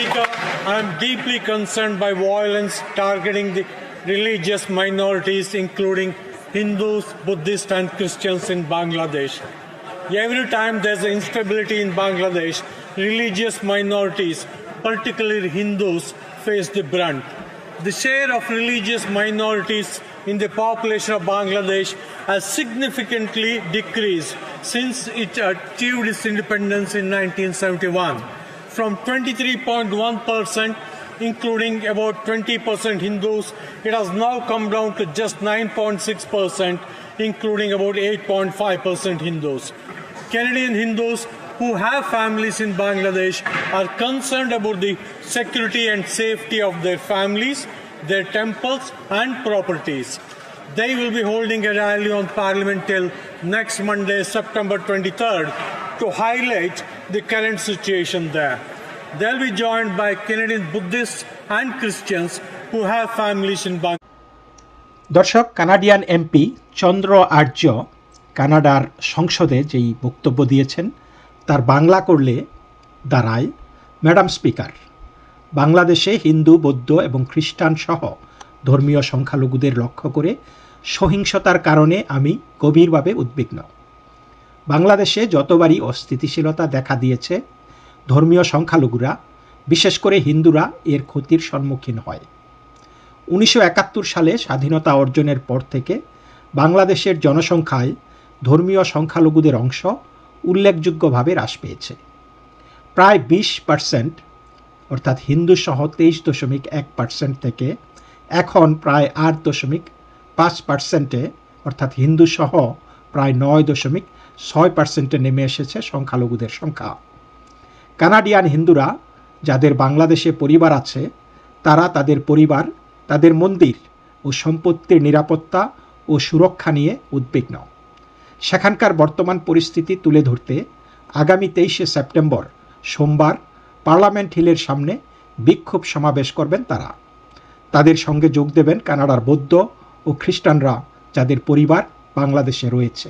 Speaker, I am deeply concerned by violence targeting the religious minorities, including Hindus, Buddhists, and Christians in Bangladesh. Every time there's instability in Bangladesh, religious minorities, particularly Hindus, face the brunt. The share of religious minorities in the population of Bangladesh has significantly decreased since it achieved its independence in 1971. From 23.1%, including about 20% Hindus, it has now come down to just 9.6%, including about 8.5% Hindus. Canadian Hindus who have families in Bangladesh are concerned about the security and safety of their families, their temples and properties. They will be holding a rally on Parliament Hill next Monday, September 23rd, to highlight the current situation there. They'll be joined by Canadian Buddhists and Christians who have families in Bangladesh. দর্শক, Canadian MP চন্দ্র আর্য কানাডার সংসদে যেই বক্তব্য দিয়েছেন তার বাংলা করলে দাঁড়ায়, madam speaker, বাংলাদেশে হিন্দু, বৌদ্ধ এবং খ্রিস্টান সহ ধর্মীয় সংখ্যালঘুদের লক্ষ্য করে সহিংসতার কারণে আমি গভীরভাবে উদ্বিগ্ন। বাংলাদেশে যতবারই অস্থিতিশীলতা দেখা দিয়েছে, ধর্মীয় সংখ্যালঘুরা, বিশেষ করে হিন্দুরা এর ক্ষতির সম্মুখীন হয়। 1971 সালে স্বাধীনতা অর্জনের পর থেকে বাংলাদেশের জনসংখ্যায় ধর্মীয় সংখ্যালঘুদের অংশ উল্লেখযোগ্যভাবে হ্রাস পেয়েছে। প্রায় 20%, অর্থাৎ হিন্দু সহ 23.1% থেকে এখন প্রায় 8.5%, অর্থাৎ হিন্দু সহ প্রায় 9.6% নেমে এসেছে সংখ্যালঘুদের সংখ্যা। কানাডিয়ান হিন্দুরা যাদের বাংলাদেশে পরিবার আছে, তারা তাদের পরিবার, তাদের মন্দির ও সম্পত্তির নিরাপত্তা ও সুরক্ষা নিয়ে উদ্বিগ্ন। সেখানকার বর্তমান পরিস্থিতি তুলে ধরতে আগামী 23শে সেপ্টেম্বর সোমবার পার্লামেন্ট হিলের সামনে বিক্ষোভ সমাবেশ করবেন তারা। তাদের সঙ্গে যোগ দেবেন কানাডার বৌদ্ধ ও খ্রিস্টানরা যাদের পরিবার বাংলাদেশে রয়েছে।